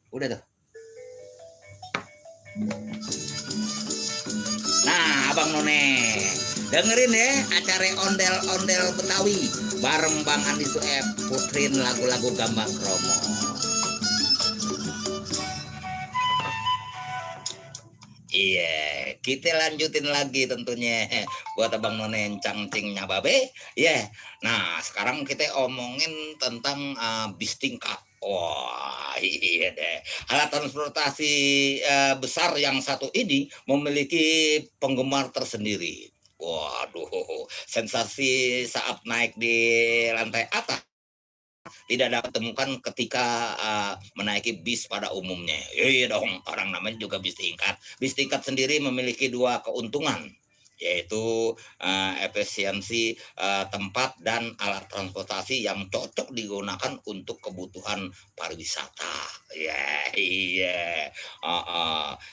Udah tuh. Nah, Abang None, dengerin ya acara ondel-ondel Betawi bareng Bang Andi Sueb puterin lagu-lagu Gambang Kromo. Iya, kita lanjutin lagi tentunya buat Abang None cangcingnya babe. Iya. Nah, sekarang kita omongin tentang bis tingkat. Wah, iya deh. Alat transportasi besar yang satu ini memiliki penggemar tersendiri. Waduh, sensasi saat naik di lantai atas tidak dapat temukan ketika menaiki bis pada umumnya. Iya dong, orang namanya juga bis tingkat. Bis tingkat sendiri memiliki dua keuntungan, yaitu efisiensi tempat dan alat transportasi yang cocok digunakan untuk kebutuhan pariwisata. Ya, iya.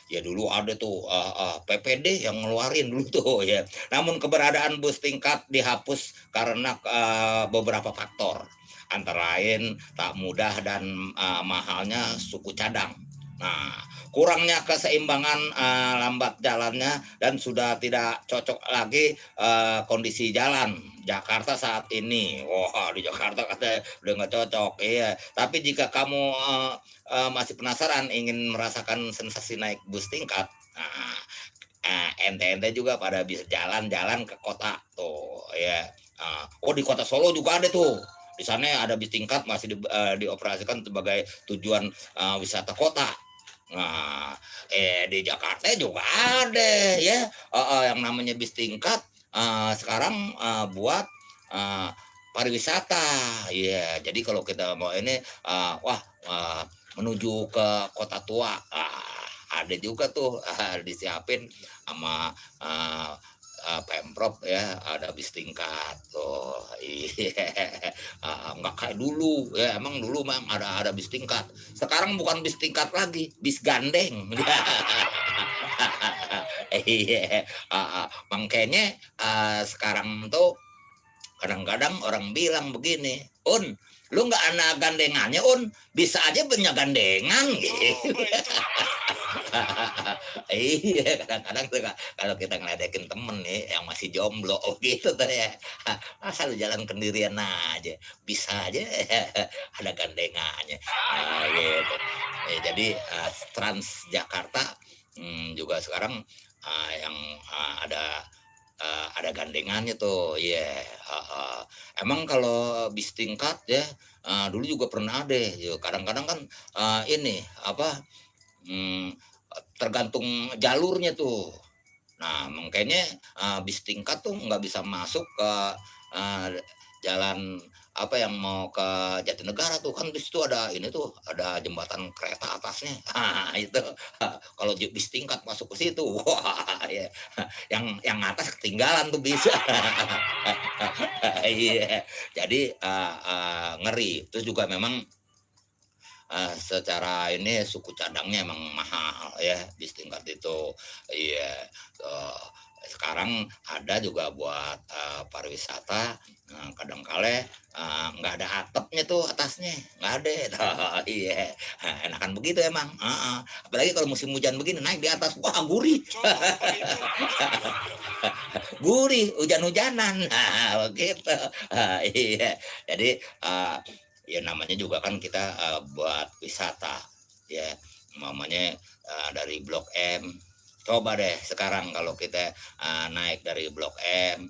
Ya dulu ada tuh PPD yang ngeluarin dulu tuh ya. Namun keberadaan bus tingkat dihapus karena beberapa faktor, antara lain tak mudah dan mahalnya suku cadang. Nah, kurangnya keseimbangan, lambat jalannya, dan sudah tidak cocok lagi kondisi jalan Jakarta saat ini. Wah, di Jakarta katanya udah nggak cocok. Iya, tapi jika kamu masih penasaran ingin merasakan sensasi naik bus tingkat, nah, ente-ente juga pada bisa jalan-jalan ke kota tuh ya. Oh, di kota Solo juga ada tuh. Di sana ada bis tingkat masih dioperasikan sebagai tujuan wisata kota. Nah, di Jakarta juga ada ya, yang namanya bis tingkat sekarang buat uh, pariwisata. Ya, jadi kalau kita mau ini wah, menuju ke kota tua, ada juga tuh disiapin sama Pemprov ya, ada bis tingkat tuh. Iya. Nggak kayak dulu ya, emang dulu memang ada bis tingkat, sekarang bukan bis tingkat lagi, bis gandeng. Iya. Makanya sekarang tuh kadang-kadang orang bilang begini, lu nggak anak gandengannya, bisa aja punya gandengan gitu. Iya, kadang-kadang tuh kalau kita ngeledekin temen nih yang masih jomblo gitu tuh ya, asal jalan kendirian aja bisa aja ada gandengannya. Gitu. Jadi Transjakarta juga sekarang yang ada gandengannya tuh. Iya. Emang kalau bis tingkat ya, dulu juga pernah ada ya, kadang-kadang kan ini apa, hmm, tergantung jalurnya tuh. Nah, makanya bis tingkat tuh nggak bisa masuk ke uh, jalan apa yang mau ke Jatinegara tuh, kan di situ ada ini tuh, ada jembatan kereta atasnya. Itu kalau bis tingkat masuk ke situ, wah ya, yang atas ketinggalan tuh bisa. Iya, jadi ngeri. Terus juga memang secara ini suku cadangnya emang mahal ya di tingkat itu. Iya. uh, Sekarang ada juga buat pariwisata, kadang kala nggak ada atapnya tuh atasnya, nggak ada. Iya. Enakan begitu emang. Apalagi kalau musim hujan begini naik di atas, wah gurih. Gurih hujan-hujanan. Nah, begitu. Iya. Jadi ya namanya juga kan kita buat wisata ya, mamanya dari Blok M. Coba deh sekarang kalau kita naik dari Blok M,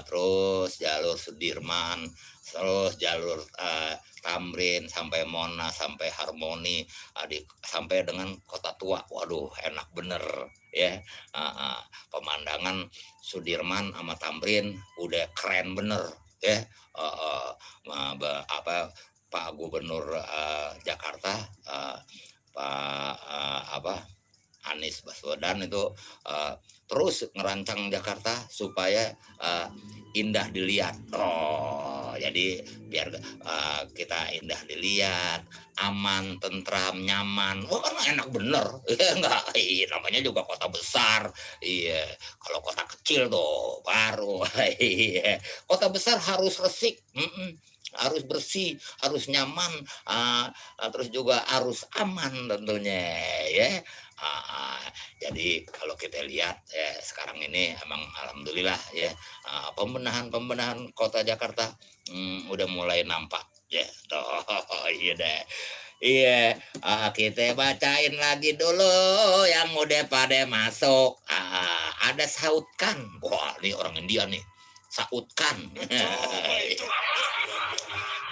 terus jalur Sudirman, terus jalur Tamrin sampai Monas sampai Harmoni, sampai dengan Kota Tua. Waduh, enak bener ya. Pemandangan Sudirman sama Tamrin udah keren bener ya. Apa, Pak Gubernur Jakarta, Pak apa, Anies Baswedan itu terus ngerancang Jakarta supaya indah dilihat. Oh, jadi biar kita indah dilihat, aman, tentram, nyaman. Wah, kan enak bener. Ya enggak, iya, namanya juga kota besar. Iya, kalau kota kecil tuh baru. Iya, kota besar harus resik. harus bersih, harus nyaman, terus juga harus aman tentunya ya. Ah, jadi kalau kita lihat ya sekarang ini emang alhamdulillah ya, pembenahan-pembenahan kota Jakarta, udah mulai nampak ya. Toh, iya deh. Iya, kita bacain lagi dulu yang udah pada masuk. Ada Saud Khan. Wah, ini orang India nih. Saud Khan.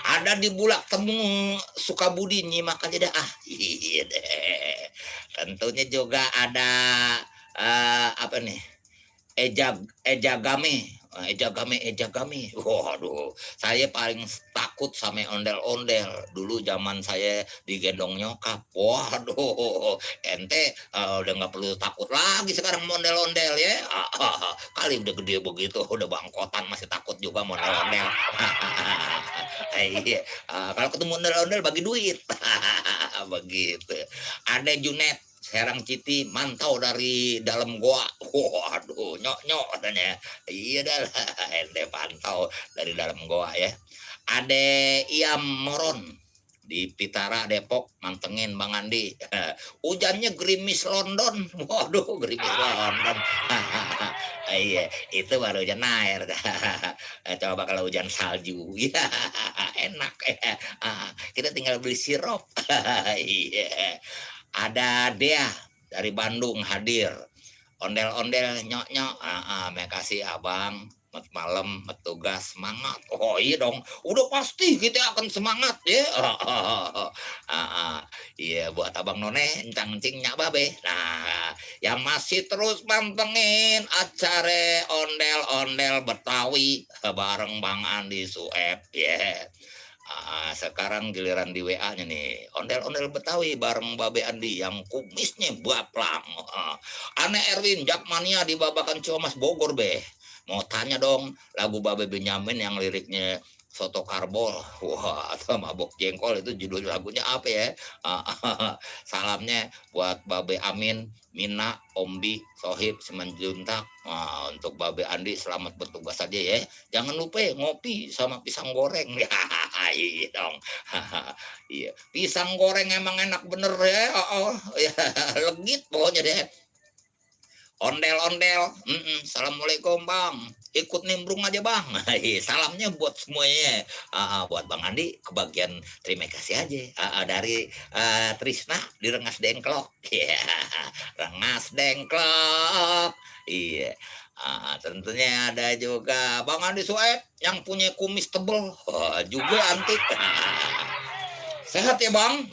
Ada di Bulak Temu Sukabudi, nyimak aja dah. Iya deh. Tentunya juga ada apa nih? Ejagame. Waduh, saya paling takut sama ondel-ondel. Dulu zaman saya digendong nyokap. Waduh, ente udah nggak perlu takut lagi sekarang mondel-ondel ya. Kali udah gede begitu, udah bangkotan masih takut juga mondel-ondel. Iya, kalau ketemu ondel-ondel bagi duit. Begitu. Ada Junet Serang Citi mantau dari dalam goa. Waduh, nyok-nyok katanya. Iya dah lah, ente pantau dari dalam goa ya. Ada Iam Moron di Pitara Depok mantengin Bang Andi. Hujannya gerimis London. Waduh, gerimis London. Iya, itu baru hujan air. Coba kalau hujan salju. Ya, enak ya. Kita tinggal beli sirup. Iya. Ada Dea dari Bandung hadir. Ondel-ondel nyok-nyok. Makasih abang. Malam tugas semangat. Oh iya dong. Udah pasti kita akan semangat ya. Iya buat abang None encang-encingnya babe. Nah, yang masih terus pantengin acara ondel-ondel Betawi bareng Bang Andi Sueb ya. Sekarang giliran di WA-nya nih. Ondel-ondel Betawi bareng Babe Andi yang kumisnya baplang. Aneh Erwin Jakmania di Babakan Ciamas Bogor be. Mau tanya dong lagu Babe Benyamin yang liriknya Soto Karbol. Wah, atau Mabok Jengkol itu judul lagunya apa ya? Salamnya buat Babe Amin, Mina, Ombi, Sohib, Semenjuntak. Untuk Babe Andi selamat bertugas saja ya. Jangan lupa ngopi sama pisang goreng. Ya, iya dong. Iya, pisang goreng emang enak bener ya. Ya, legit pokoknya deh. Ondel-ondel. Assalamualaikum bang, ikut nimbrung aja bang. Salamnya buat semuanya. Buat Bang Andi kebagian terima kasih aja. Dari Trisna di Rengas Dengklok. Iya, Rengas Dengklok. Iya. Tentunya ada juga Bang Andi Sueb yang punya kumis tebel. Juga antik. Sehat ya bang.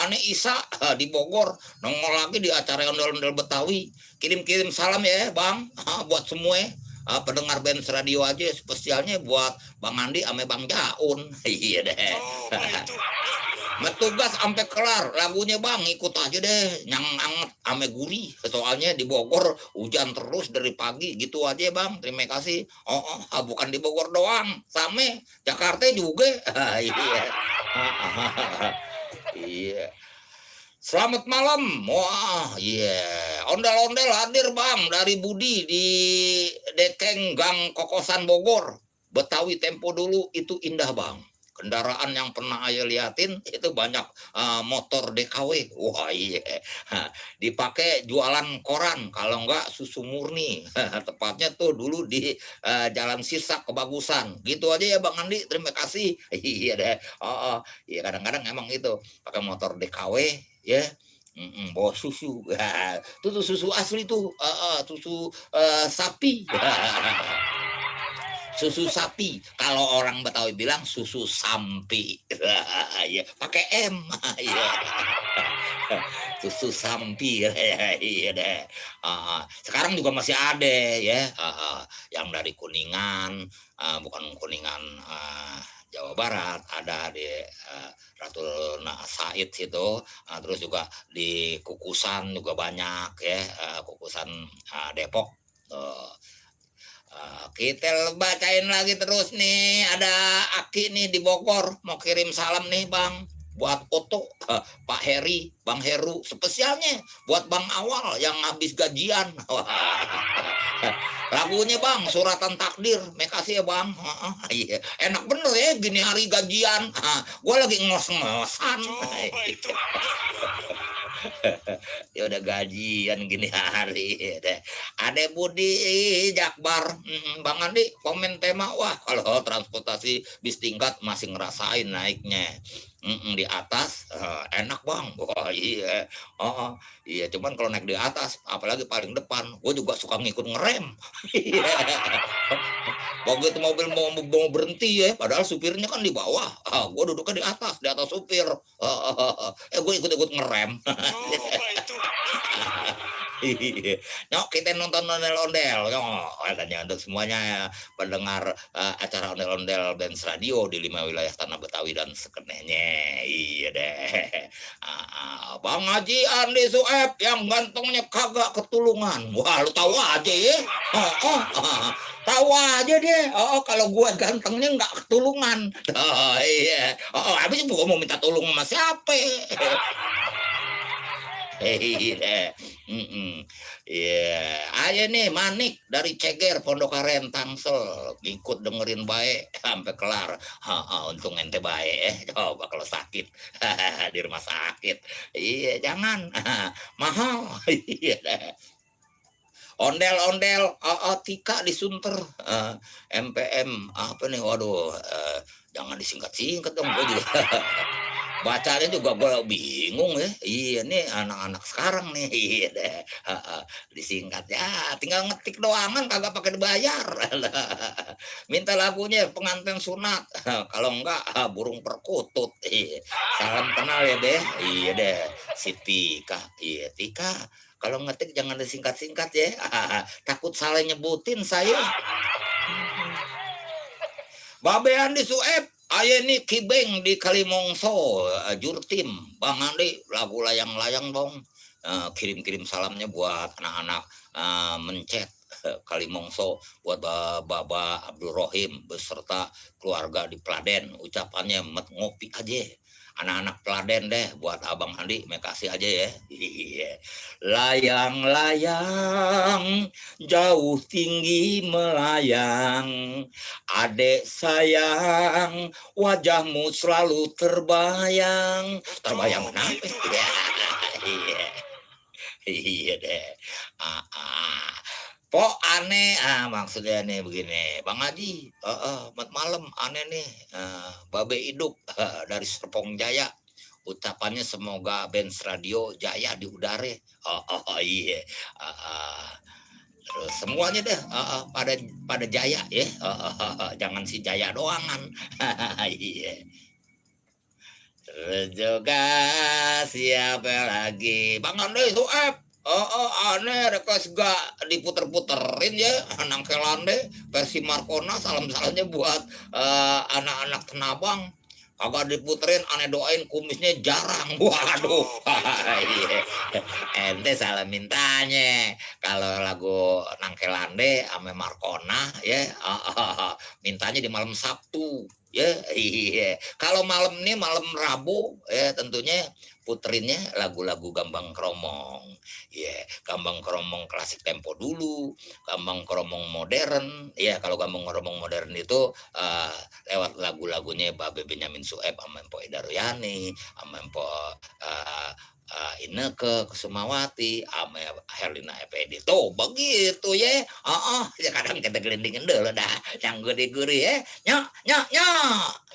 Aneh Isa di Bogor nongol lagi di acara ondel-ondel Betawi. Kirim-kirim salam ya bang, buat semua pendengar Benz Radio aja, spesialnya buat Bang Andi ame Bang Jaun. Iya deh. Metugas sampai kelar lagunya bang, ikut aja deh, yang anget ame gurih. Soalnya di Bogor hujan terus dari pagi gitu aja bang. Terima kasih. Bukan di Bogor doang, sama Jakarta juga. Iya. Iya. Selamat malam. Wah, iya. Ondel-ondel hadir bang dari Budi di Dekeng Gang Kokosan Bogor. Betawi tempo dulu itu indah bang. Kendaraan yang pernah ayah liatin itu banyak motor DKW. Wah iya. Dipakai jualan koran, kalau enggak susu murni. Tepatnya tuh dulu di Jalan Sisak Kebagusan. Gitu aja ya Bang Andi, terima kasih. Iya deh. Iya kadang-kadang emang itu pakai motor DKW ya. Bawa susu. Itu tuh susu asli tuh, susu sapi. Susu sapi, kalau orang Betawi bilang susu sampi. Ya pakai M. Ya. Susu sampi. Iya deh. Sekarang juga masih ada ya, yang dari Kuningan, bukan Kuningan Jawa Barat, ada di Ratul Said situ, terus juga di Kukusan juga banyak ya, Kukusan Depok. Kita bacain lagi terus nih. Ada Aki nih di Bogor mau kirim salam nih bang, buat Oto, Pak Heri, Bang Heru, spesialnya buat Bang Awal yang habis gajian. Lagunya Bang, Suratan Takdir. Makasih ya Bang. Heeh, iya. Enak bener ya gini hari gajian. Gue lagi ngos-ngosan. Coba itu. Ya udah gajian gini hari deh. Ade Budi Jakbar, Bang Andi komen tema wah kalau transportasi bis tingkat masih ngerasain naiknya. Di atas enak Bang. Wah iya. Oh, iya cuman kalau naik di atas apalagi paling depan, gue juga suka ngikut ngerem. Iya. Begitu mobil mau berhenti ya, padahal supirnya kan di bawah. Gue duduknya di atas supir. Gue ikut-ikut ngerem. Coba itu. Iya. Nyok kita nonton ondel-ondel nyok katanya untuk semuanya pendengar acara ondel-ondel Benz Radio di 5 wilayah tanah Betawi dan sekenehnya. Iya deh. Bang Haji Andi Sueb yang gantengnya kagak ketulungan. Wah lu tahu aja ya. Tahu aja deh. Kalau gua gantengnya nggak ketulungan. Iya. Habis gua mau minta tolong sama siapa? Iya, iya. Ayo nih Manik dari Ceger Pondokaren Tangsel ikut dengerin baik sampai kelar. Untung ente baik coba kalau sakit di rumah sakit. Iya, jangan mahal. Iya. Ondel-ondel Tika disunter MPM apa nih waduh jangan disingkat-singkat dong gue juga bacanya juga gue bingung ya. Iya nih anak-anak sekarang nih. Iya deh. Disingkat ya tinggal ngetik doangan kagak pakai dibayar. Minta lagunya pengantin sunat. Kalau enggak burung perkutut. Iya. Salam kenal ya deh. Iya deh si Tika. Iya Tika kalau ngetik jangan disingkat-singkat ya. Takut salah nyebutin saya. Babean di Sueb, ayo nih Kibeng di Kalimongso, Jurtim, Bang Andi, lagu layang-layang dong. Kirim-kirim salamnya buat anak-anak mencet Kalimongso, buat Baba Abdul Rohim beserta keluarga di Pladen. Ucapannya met ngopi aja. Anak-anak Pladen deh buat Abang Andi, makasih aja ya. Iya. Layang-layang jauh tinggi melayang, adek sayang wajahmu selalu terbayang. Terbayang Betul kenapa? itu. Ya, iya, iya deh. Ah, ah. Pok aneh maksudnya nih begini Bang Haji malam aneh nih Babe hidup dari Serpong Jaya ucapannya semoga Benz Radio jaya di udara. Iya. Ah. Terus semuanya deh pada pada jaya ya. Jangan si jaya doangan. Iya. Terus juga siapa lagi Bang Ande Sueb. Aneh request gak diputer-puterin ya nangkelan deh versi Markona salam-salamnya buat anak-anak Tenabang kagak diputerin aneh doain kumisnya jarang. Waduh. Coba itu. Iya. Ente salah mintanya kalau lagu Nangkelande ame Markona ya mintanya di malam Sabtu ya. Iya kalau malam ini malam Rabu ya tentunya puterinnya lagu-lagu Gambang Kromong ya. Gambang Kromong klasik tempo dulu, Gambang Kromong modern ya. Kalau Gambang Kromong modern itu lewat lagu-lagunya Babe Benyamin Sueb sama Empo Edaroyani sama Empo Inneke Kusumawati sama Herlina Effendi tuh begitu ya. Ya kadang kita gelindingin dulu dah yang gede-gede ya. Nyok nyok nyok.